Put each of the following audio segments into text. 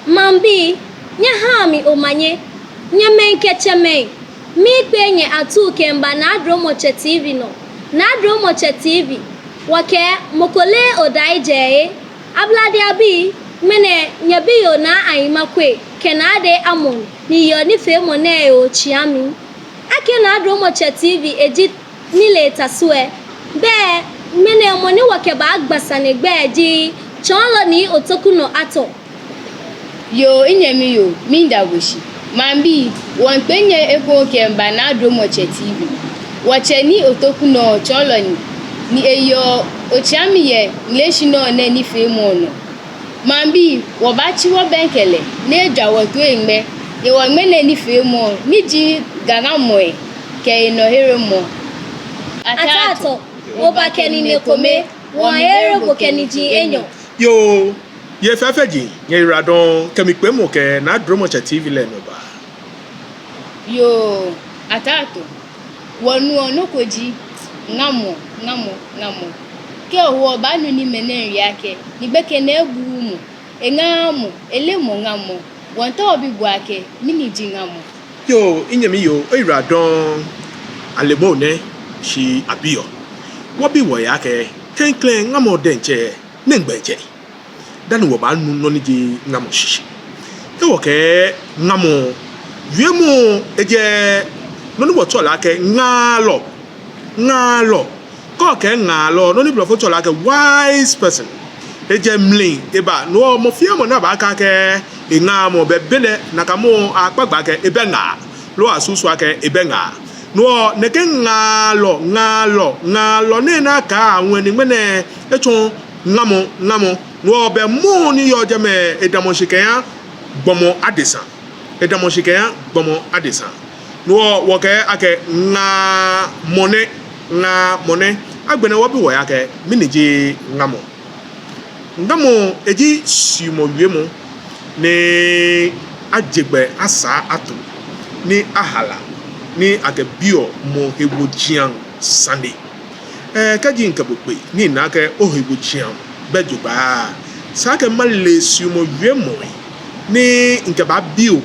Mambi, nya hami omanye, nya menkeche men. Mi penye atu kemba na dromoche TV no. Na dromoche TV. Wake mokole odai jeye. Ablade abi mene nyabiyo na aimakwe kenade amon ni yoni fe mone o chiami. Ake na dromoche TV eji nile tasue. Be mene moni wake ba agbasane gbe ji chonlo ni otoku no ato. Yo inyemi yo minda wishi. Mambi wanpenye eko kemba na dromoche TV. Wache ni otoku no chonlo ni eyo ochiami ye nleshi no ne ni fe mono. Mambi wabachi wabenkele ne dwa watu engme ye wangme ne ni fe mo ni ji gaga moe ke no here mo. Atato obakeni nekome won ere go keniji enyo. Yo ye fefeji ye radon kemi mo ke na dromoche TV le no ba. Yo atato wonu onokoji ngamo ke owo ba nu ni menen yake ni beke na egbu mu engamo elemo ngamo wonto obi buake mini ji ngamo. Yo inyemi yo radon alebo ne shi abiyo wobi wo yake kenkle ngamo denche nengbeje danu wo ba nu no ni ji ngamo shishi e wo ke ngamo wiemu eje no ni wo to la ke ngalo ko ke ngalo no ni blo to la ke wise person eje mlin eba no mo fie mo na ba ka ke ngamo be bele na ka mo apagba ke ebe nga lo asusu ake ebe nga no ne ke ngalo ne na ka awon ni mene echo ngamo no be mo ni yo je me edamo shikeya gbomo adesa no wo ke ake nga mone agbene wo bi wo ya ke miniji ngamo eji simo wiemo ni ajegbe asa atu ni ahala ni ake bio mo hebojian sande kaji nke bokpe ni na ke ohebojian bejuba sa ke male simo wiemo ni nke ba bio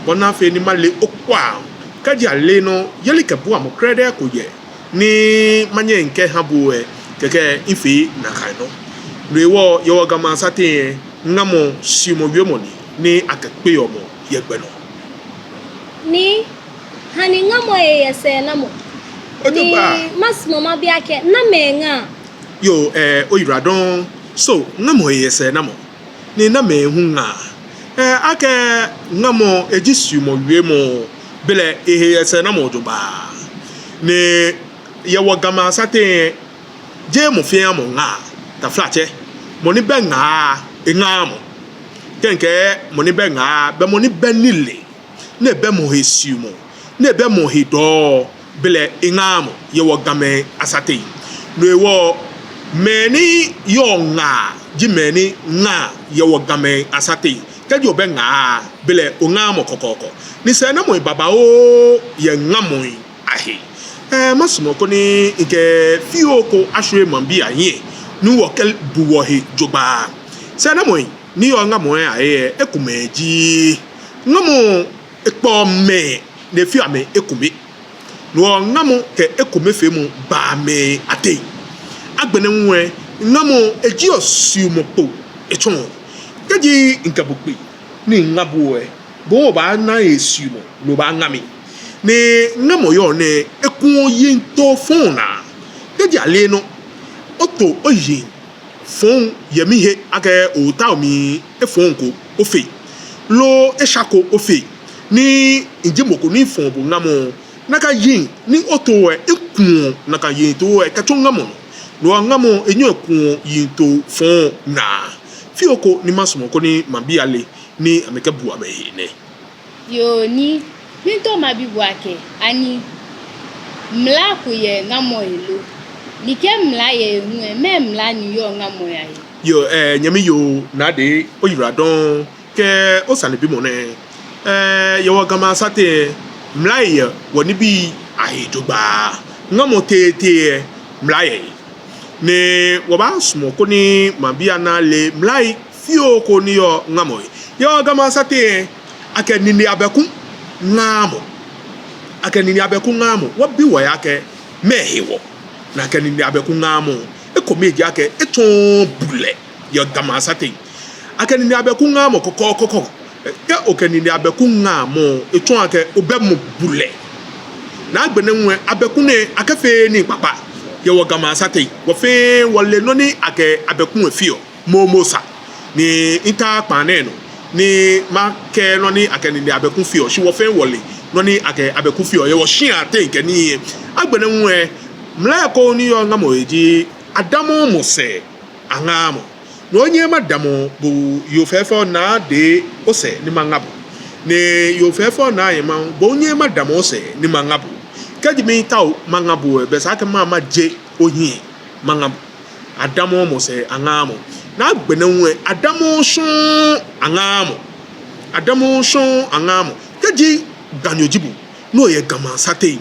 bona fe ni male okwa kaji ale no yele ke bo am krede ko ye ni manye nke habuwe keke ife na kaino rewo yo gama sate ngamo simo wiemo ni akekpe omo yegbe no ni hani ngamo yese namo ni masmo mabiake na menga yo oyiradon so ngamo yese namo ni na mehunga ake ngamo ejisimo wiemo bele yese namo joba ni yewo gama sate je mo fia mo nga ta flache mo ni benga engamo kenke mo ni benga be mo ni benile ne be mo hesiumo ne be mo hido bele engamo yewo game asate no ewo meni yo nga ji meni nga yewo game asate kejo be nga bele ongamo kokoko ni se na mo baba o ye ngamo ahe masumo ko ni ike fioko ashwe mambi aye nu wo kel buwo he joba se na mo ni yo ngamo aye ekumeji ngamo ekpo me ne fi ame ekume no ngamo ke ekume fe mu ba me ate agbene nwe ngamo eji osumo po echon keji nkabukpe ni ngabo bo ba na esumo lo ba ngami ni ngamo yo ne ekun yin to fona keji ale no oto oyin fon yemi he ake ota mi efon ko ofe lo eshako ofe ni njimoko ni fon bo ngamo naka yin ni oto ekun naka yin to ka chongamo no ngamo enyo ekun yin to fon na fioko ni masumo ko ni mabiale ni ameke bu abehe ne yo ni to mabibu ake ani mla ku ye ngamo elo ni ke mla ye hu me mla ni yo ngamo ya yo nyami yo na de oyiradon ke osane bi mo ne yo gama sate mla ye woni bi ahedogba ngamo tete mla ye ne wo ba sumo ko ni mabia na le mla fio ko ni yo ngamo yo gama sate ake nini abeku ngamo ake nini abeku ngamo wabi wa yake mehewo na ake nini abeku ngamo ekomeji ake eton bule yo gama sate ake nini abeku ngamo kokoko ya oke nini abeku ngamo eton ake obemu bule na agbene nwe abeku ne akafe ni papa yo gama sate wo fe wole no ni ake abeku efio momosa ni ita paneno ni make no ni ake ni abeku fio shi wo fe wole no ni ake abeku fio ye wo shin ate nke ni agbene nwe mla ko ni yo ngamo eji adamo mose angamo no onye madamo bu yo fefo na de ose ni mangabo ni yo fefo na yema bo onye madamo ose ni mangabo kaji mi taw mangabo be sa ke mama je ohin mangabo adamo mose angamo na agbene nwe adamo shon angamo kaji ganyojibu no ye gama sate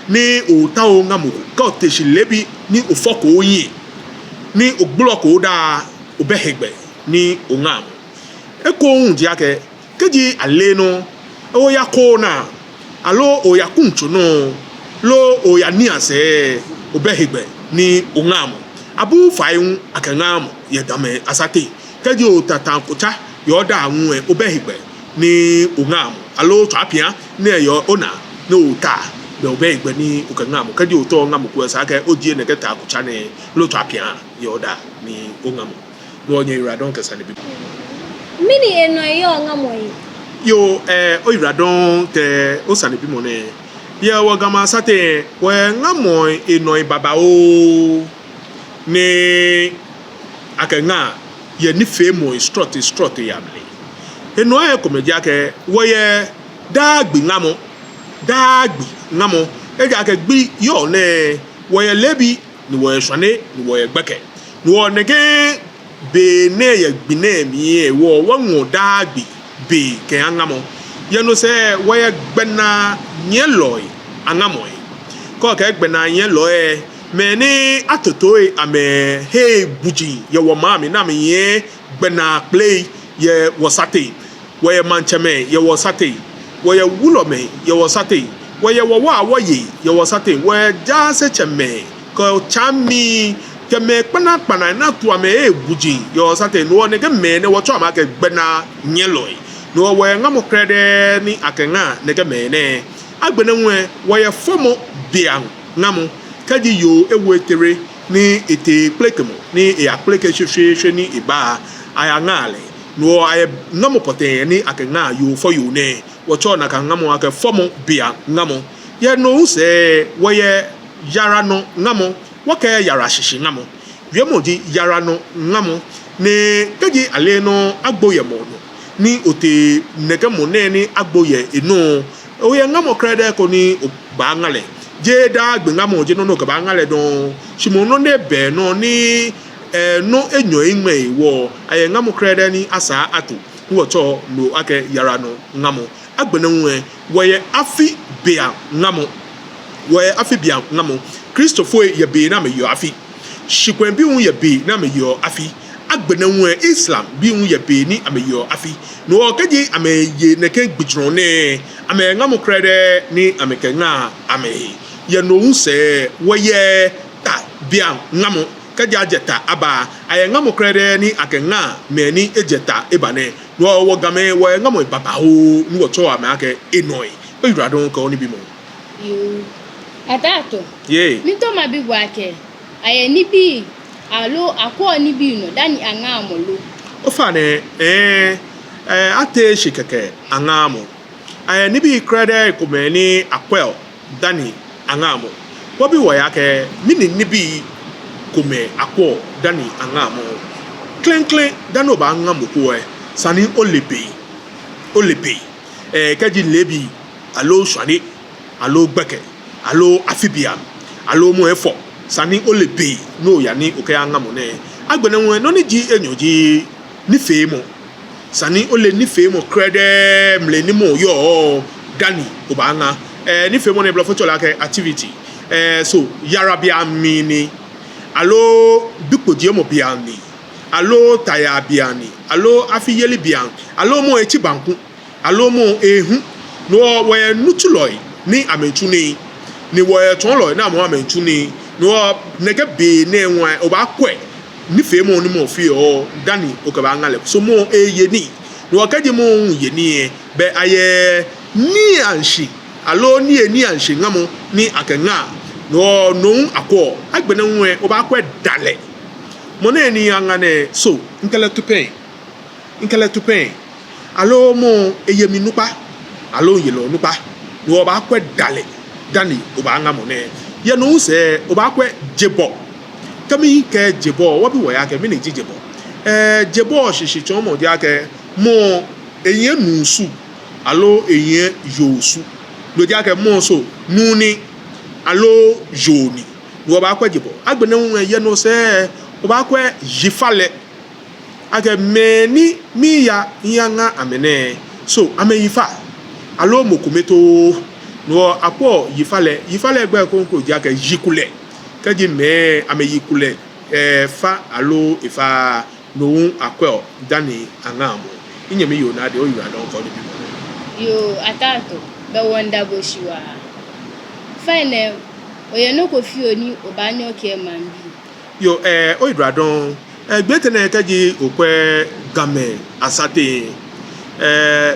ni o tawo ngamo ka oteshi lebi ni ofoko oyin ni ogbuloko da obehegbe ni ongamo eko ohun ji ake keji ale no o ya ko na alo o ya kuncho no lo o ya ni ase obehegbe ni ongamo abu fayun akangamo ye dame asate keji o tatankuta yo da anwe obehegbe ni ongamo alo twapia ne yo ona no ta be obehegbe ni okangamo keji o to ngamo ko sa ke odie ne keta akucha ne lo twapia yo da ni ongamo no onye iradon kasa ne bi mini eno yo ngamo yi yo oiradon te osane bi mo ne ye wo gama sate we ngamo eno ibaba o ne akanga ye ni femo instruct yable eno e komedia ke wo ye dagbi ngamo e ja ke gbi yo ne wo ye lebi ni wo ye swane ni wo ye gbeke ni wo ne ke be ne ye gbi ne mi e wo won dagbi be ke angamo ye no se wo ye gbena nye loy angamo ko ke gbena nye loy me ni atoto ame he buji ye wo mami na me ye gbena play ye wo sate wo ye mancheme ye wo sate wo ye wulo me ye wo sate wo ye wo wa ye wo sate wo ja se cheme ko chami keme kpana na to ame e buji ye wo sate no ne ke me ne wo cho ma ke gbena nye loy no wo ngamo krede ni akenga ne ke me ne agbene nwe wo ye fomo bian ngamo kaji yo ewetere ni ete plekemo ni e apleke hwehwe ni iba aya ngale no ay ngamo poten ni akenga yo for you ne wo cho na kan ngamo ake fomo bia ngamo ye no se wo ye yara no ngamo wo ke yara shishi ngamo wiemo di yara no ngamo ne kaji ale no agboye mo no ni ote nekemo ne ni agboye eno o ye ngamo krede ko ni ba ngale je da gbengamo je no ka ba ngale don shimono ne be no ni no enyo inwe wo aye ngamo krede ni asa atu wo cho no ake yara no ngamo agbene nwe wo ye afi bia ngamo wo ye afi bia ngamo Christopher ye be na me yo afi shikwen bi un ye be na me yo afi agbene nwe Islam bi un ye be ni ame yo afi no kaji ame ye ne ke gbijro ne ame ngamo krede ni ame kenga ame ye no unse wo ye ta bia ngamo kaji ajeta aba aye ngamo krede ni akenga me ni ejeta ebane no wo game wo ngamo baba ho ni wo cho ame ake enoi oyradon ko ni bi mo yo atato ye mi to ma bi wake aye ni bi alo akọ ni bi no dani angamo lo o fa ne ate shikeke angamo aye ni bi krede ko me ni akwel dani angamo wo bi wo yake mini ni bi ko me akọ dani angamo klenklen dano ba angamo ko sani olepe kaji lebi alo shani alo gbeke alo afibia alo mo efo sani olepe no ya ni oke angamo ne agbene won no ni ji enyoji ni femo sani ole ni femo krede mle ni mo yo dani obanga ni femo ne bla foto la ke activity so yara bia mini alo bikpo die mo bia ni alo taya biani alo afiyeli bian alo mo echi banku alo mo ehu no we nutuloi ni amenchuni ni we tonloi na mo amenchuni no nege be na enwa oba kwe ni fe mo ni mo fi o dani okaba ngale so mo eye ni no kaje mo ye ni be aye ni anshi alo ni anshi ngamo ni akenga no akọ agbene nwe oba kwe dale mona ni angane so nkele tupen alo mo eyemi nupa alo yelo nupa no oba kwe dale dani oba ngamo ne ye no se oba kwe jebo kami ke jebo wo bi wo ya ke mi ni jebo jebo shishi chomo dia ke mo eyen nusu alo eyen yosu lo dia ke mo so nuni alo joni wo ba kwa jebo agbene nwe ye no se wo ba kwa jifale age meni miya yanga amene so ameyifa alo mokumeto no apo yifale gbe konko dia ke jikule kaji me ameyikule fa alo ifa no akwa dani angamo inyemi yo na de o yura don for the people yo atato be wonder bo shiwa fine oye no ko fi oni obanyo ke man bi yo o yura don gbete na kaji okwe game asate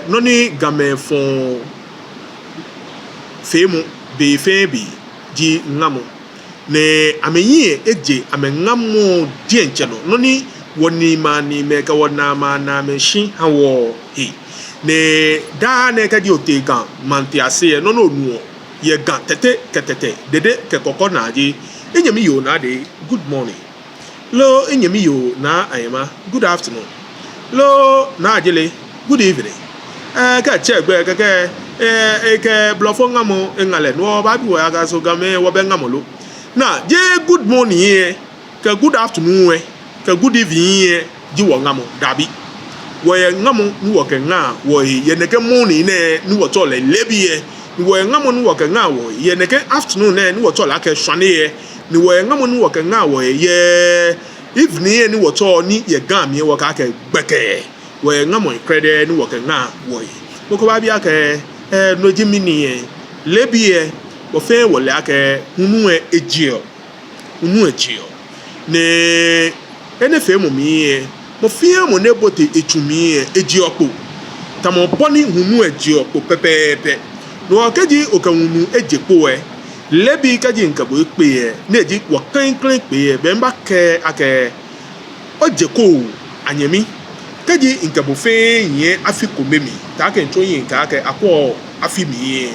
noni game fon femu be febi ji ngamo ne amenyie eje amengamo dienchelo noni woni mani meka wona mana meshi hawo he ne da ne ka di otega manti ase no no nuo ye gan tete ketete dede ke kokko na ji enyemi yo na de good morning lo enyemi yo na ayema good afternoon lo na ajele good evening ka chegbe ke blofo ngamo engale no ba bi wo aga so game wo be ngamo lo na je good morning here ke good afternoon ke good evening ji wo ngamo dabi wo ye ngamo ni wo ke nga wo ye ne ke morning ne ni wo to le lebi ye ni wo ngamo ni wo ke nga wo ye ne ke afternoon ne ni wo to la ke swane ye ni wo ngamo ni wo ke nga wo ye evening ni wo to ni ye gam ye wo ka ke gbeke wo ye ngamo krede ni wo ke nga wo ye mo ko ba bia ke no jimini ye lebi ye wo fe wo le ake hunu ejio ne ene fe mo mi mo fi mo ne bote etumi ejio po ta mo boni hunu ejio po pepepe no keji okanunu ejepo lebi keji nkabo pe neji wo kan pe be mba ke ake ojeko anyemi keji nkabo fe yin afiko memi ta ke ncho yin ka ake akwo afimi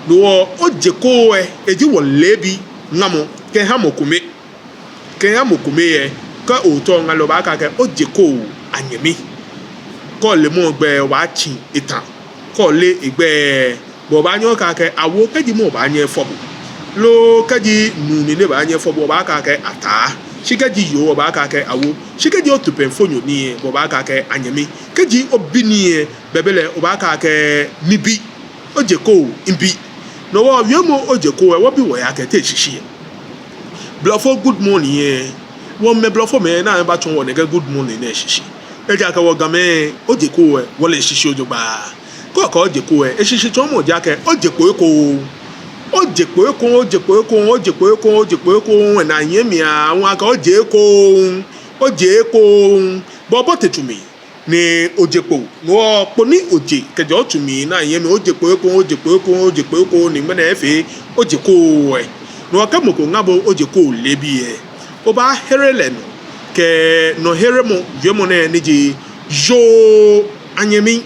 no ojeko eji wo lebi ngamo ke ha mokume ka oto ngalo ba ka ke ojeko anyemi ko le mo gbe wa chin itan ko le igbe bo ba nyo ka ke awo keji mo ba nye fobu lo keji nu ni le ba nye fobu ba ka ke ata shikeji yo ba ka ke awo shikeji otupen fonyo ni bo ba ka ke anyemi keji obini bebele o ba ka ke nibi ojeko imbi no wo wiemo ojeko wo bi wo ya ke te shishi blofo good morning won me blofo me na ba tun wo ne good morning na shishi eja ka wo game ojeko wo le shishi ojogba ko ojeko shishi tun mo ja ke ojeko na yemi awon aka ojeko bobo tetumi ni ojepo no poni oje kejo tumi na yemi ojepo ni mena efe ojeko no ka moko ngabo ojeko lebi o ba herele no ke no heremo yemo na niji jo anyemi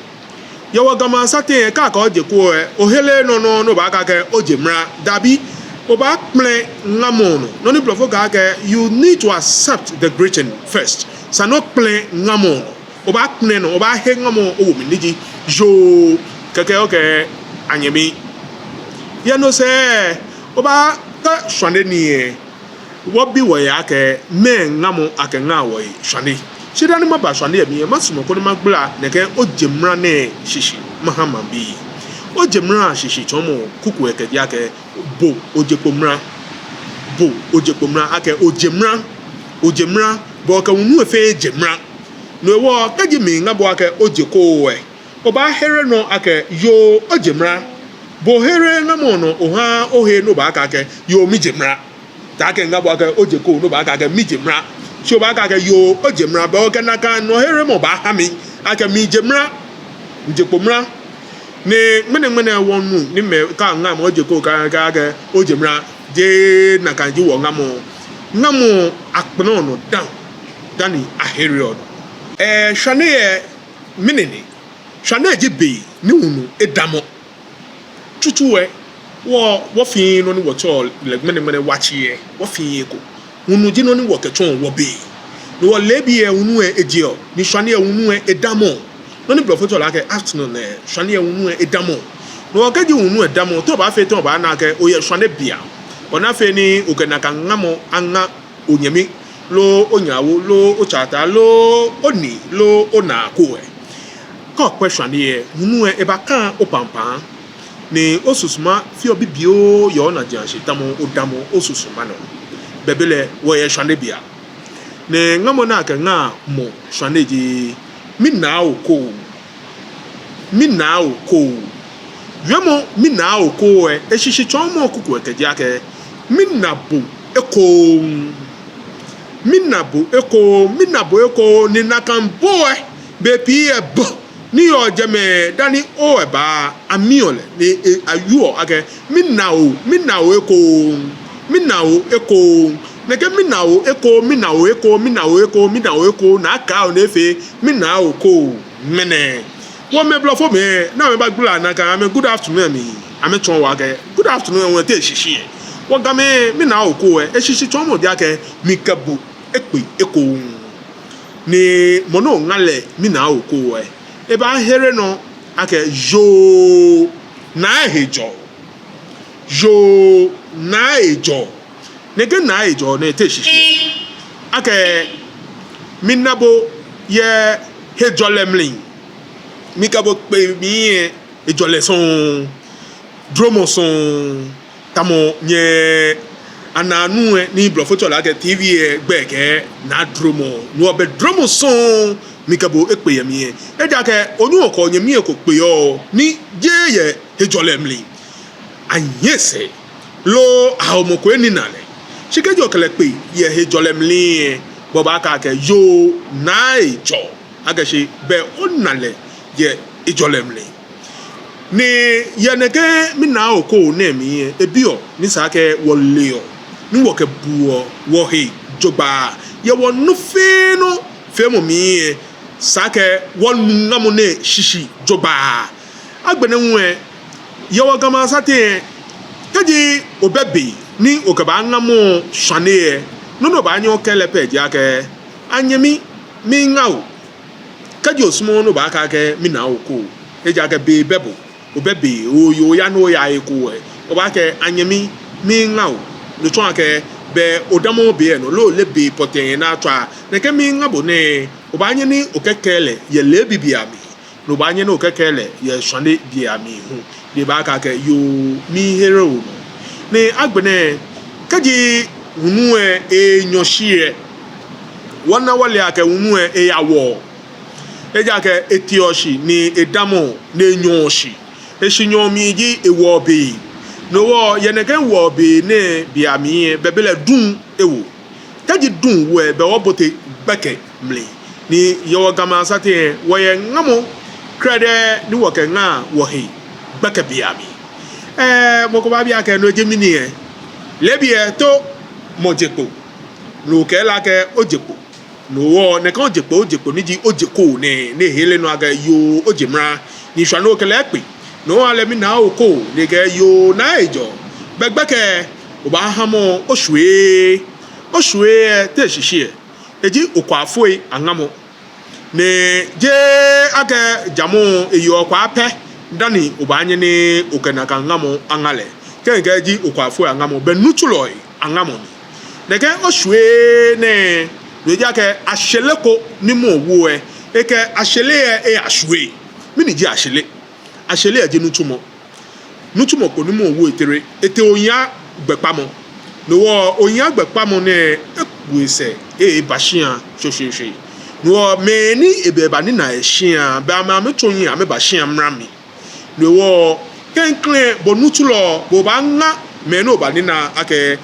yawa gama sate ka ojeko ohele no ba ka ke ojemra dabi o ba ple ngamono no ni blofo ka ke you need to accept the greeting first sa no ple ngamono o ba ple no o ba he ngamo o mi niji jo keke anyemi ya no se o ba ka shwande ni wo bi wo ya ke me ngamo ake nga wo shwande shida ni maba shwande mi masumo ko ni magbla ne ke ojemra ne shishi mahama bi ojemra shishi chomo kuku eke ya ke bo ojepomra ake ojemra bo ka wonu efe jemra no wo kaji mi ngabo ake ojeko we oba here no ake yo ojemra bo here ngamo no oha ohe no ba aka ke yo mi jemra ta ke ngabo ake ojeko no ba aka ke mi jemra so ba aka ke yo ojemra ba o ke naka no here mo ba ha mi ake mi jemra njepomra ne mene wonu ni me ka ngam ojeko ka ke ojemra je na kan ji wo ngamo akpno no down dani aheriod hwane minini hwane gibe ni hunu edamo tutuwe wo fin no ni wo cho le mene wachiye wo fin eko hunu ji no ni wo ketwon wo be no wo lebi e hunu ejio ni hwane hunu edamo no ni professor la ke afternoon hwane hunu edamo no wo kaji hunu edamo to ba fe to ba na ke oye hwane bia ona fe ni okenaka ngamo anga onyemi lo onyawo lo ochata lo oni lo ona ko ko question ye hunu e ba kan opampa ni osusuma fi obibio yo na janshi tamo odamo osusuma no bebele wo ye hwane bia ne ngamo na ka nga mo hwane ji mina oko yemo mina oko eshishi chomo kuku ekeji ake minabu eko ni nakambo bepi ebo ni ojeme dani o eba amiole ni ayuo ake minao eko neke minao eko na aka o nefe minao ko mene wo me blofo me na me ba gbula na ka me good afternoon mi ame chon wa ke good afternoon won te shishi wọ́n ga mi na oko eshishi chomo dia ke mikabu ekpe eko ni mono ngale mi na oko e ba here no ake jo na ejo ne ke na ejo na te shishi ake minabo ye hejolemlin mikabo pe mi ejoleson dromoson tamo nye ananu ni blofoto la ke TV gbeke na dromo no be dromo son mikabo ekpe yemi e ja ke onu oko nyemi e ko pe yo ni jeye hejolemli anyese lo ahomoko eni nale shikejo kele pe ye hejolemli boba ka ke yo na ejo agashi be onale ye hejolemli ni yaneke mina oko na mi ebio ni sake woleo ni woke buo wo he joba ye wonu femo mi sake wonu ngamo ne shishi joba agbene nwe ye wo gama sate kaji obebe ni okaba ngamo shane no ba anyo kele page ake anyemi mi ngao kaji osumo no ba aka ke mina oko eja ke be bebo obebe oyo ya no ya eko oba ke anyemi mi ngao no twa ke be odamo be no lo le be poten na twa ne ke mi ngabo ne oba anye ni okekele ye le bibia mi no ba anye no okekele ye shande bia mi hu de ba ka ke yo mi hero no ne agbene kaji hunu enyoshie wana wale ake hunu yawo eja ke etioshi ni edamo ne nyoshi eshinyomi ji ewo be no wo yeneke wo be ne biami bebele dun ewo taji dun we be obote beke mle ni yo gama sate wo ye ngamo krede ni wo ke nga wo he beke biami moko ba bia ke no jemini lebi to mojepo no ke la ke ojepo no wo ne kan ojepo ni ji ojeko ne hele no aga yo ojemra ni hwa no ke le pe no ale mi na oko ne ke yo na ejo begbeke oba hamo osue te shishi eji okwafoi angamo ne je ake jamu eyo kwa pe dani oba anye ni okenaka ngamo angale ke ji okwafoi angamo benutuloi angamo ne ke osue ne ja ke asheleko ni mo wo eke ashele asue mini ji ashele aje nutumo ko ni mo wo ete onya gbepamo no wo onya gbepamo ne epuese bashian shosheshe no many ebeba ni na ehia ba ma metonyi ameba hia mrami no wo kenkle bonutulo bo ba nga me no ba ni na ake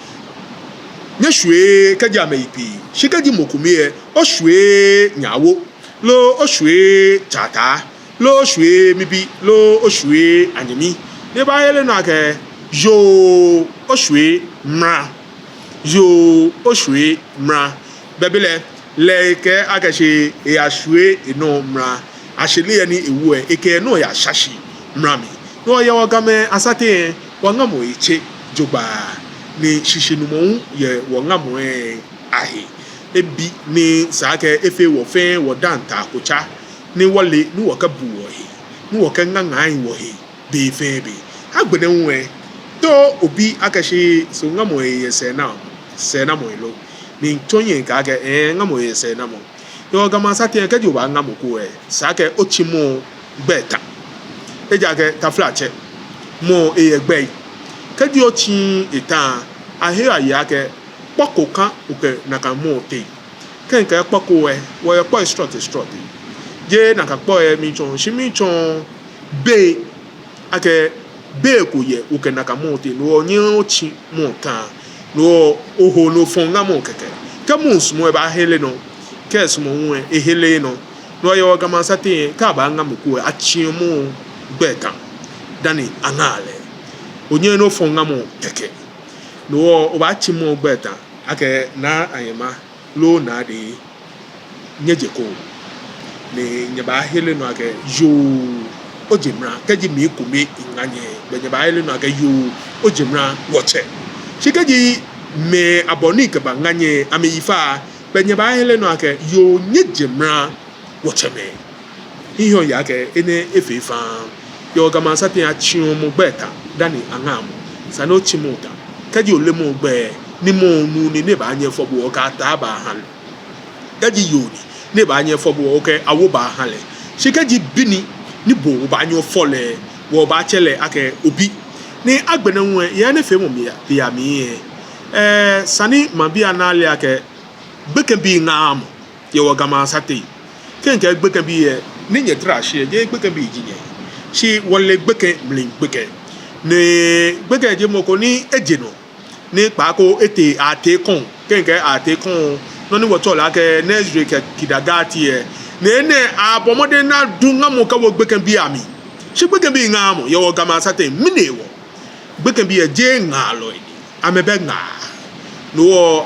nyehwe kaja maipi shikaji mokumie ohwe nyawo lo ohwe chata lo ohwe mibi lo ohwe anyemi ne ba yele na ake yo ohwe mra yo ohwe mra bebele leke akashi e ahwe eno mra ashele ni ewu eke no ya shashi mrami no ya wagame asate wangamo eche joba ni shishinumo ye wangamo ahi ebi ni sake efe wo fe wo danta kocha ni wale ni wakabu wo he ni wakangangan wo he be fe be agbene nwe to obi akashi so ngamo ye se na mo elo ni tonye ka ga ngamo ye se na mo yo gama sate ka joba ngamo ko sake ochimo beta eja ke taflache mo egbe kadi ochi eta ahe ayake pokoka uke nakamote kenka poko wo ye po strut je nakakpo mi chon shimi chon be ake be ko ye uke nakamote no onye ochi mota no oho no fonga mo keke kamus mo ba hele no kes mo nwe ehele no no ye ogama sate ka ba ngam ko achi mo beta dani anale onye no fonga mo keke no oba chimo gbeta ake na ayema lo na de nyejeko ne nyeba hele no ake yo ojimra kaji mi kume inganye be nyeba hele no ake yo ojimra woche shikaji me aboni ke banganye ameyifa be nyeba hele no ake yo nyejimra woche me ihe ya ake ene efefa yo gama sate achio mo gbeta dani angam sano chimota kaji olemo gbe ni mo nu ni ne ba anye fobu o ka ta ba han kaji yoni ne ba anye fobu o ke awo ba han le shikaji bini ni bo ba anye fole wo ba chele ake obi ni agbene nwe ye ne fe mo mi ya mi sani mabia na le ake gbeke bi ngam ye wo gama sate kenke gbeke bi ye ni nye trash ye gbeke bi jinye shi wole gbeke mlin gbeke ne gbeke je moko ni ejeno ni pako ete atekon kenke atekon no ni woto la ke nezre ke kidagati e ne abomode na dunga mo ka wo gbeke bi ami shi gbeke bi ngamo ye wo gama sate minewo gbeke bi je ngalo ni amebe nga no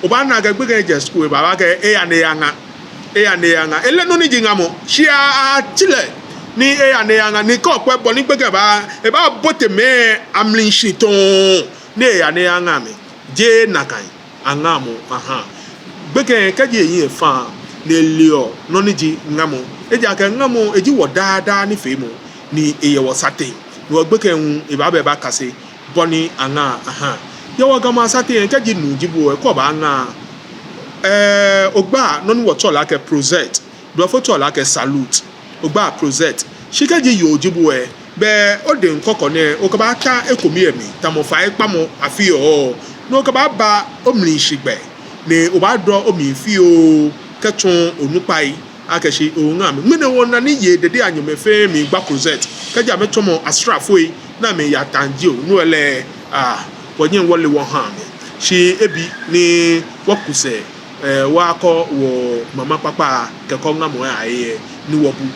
oba na ga gbeke je school baba ke e ya ne yanga ele no ni jingamo shi a chile ni e ya ne yanga ni ko pe bo ni gbeke ba e ba bote me amlin shiton ne ya ne yanga me je nakai angamo aha gbeke kaji yin fa ne leo no ni ji ngamo eja ka ngamo eji wo daada ni fe mo ni eye wo satin wo gbeke hu e ba be ba kase boni anga aha ye wo gama satin kaji nu jibu e ko ba anga ogba no ni wo to la ke project do photo la ke salute ogba project shikaji yo jibu e be ode nkoko ne o ka ba ta ekomi emi tamofa ipamo afi o no ka ba omri shigbe ne o ba do omi fi o ketun onupai akeshi o ngam mene wona ni ye dede anyomefe mi gba project kaja metomo astrafoi na me ya tanjio no ele wonye wole won ha shi ebi ni wakuse wako wo mama papa ke ko ngamo aye ni wobu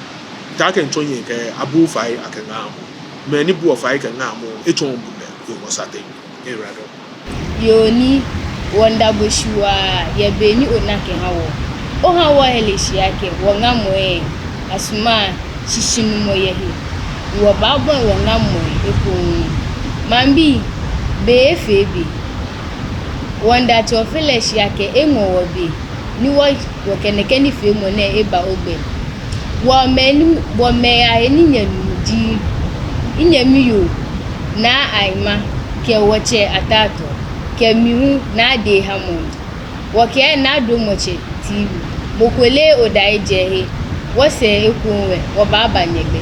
ta ke ntonye ke abu fai akenga me ni bu ofai ke ngamo eton bu le yo wasate erado yoni wonda boshua ye beni onake hawo o hawo hele shiake wongamo asuma shishinu mo yehi wo babon wongamo ekun mambi be febi wonda to fele shiake enwo obi ni wo keneke ni fe mo na eba ogbe wo me a eninya nudi inyami yo na aima ke woche atato ke mihu na de hamon wo ke na do moche tv bokwele odaije he wo se ekunwe wo baba nyegbe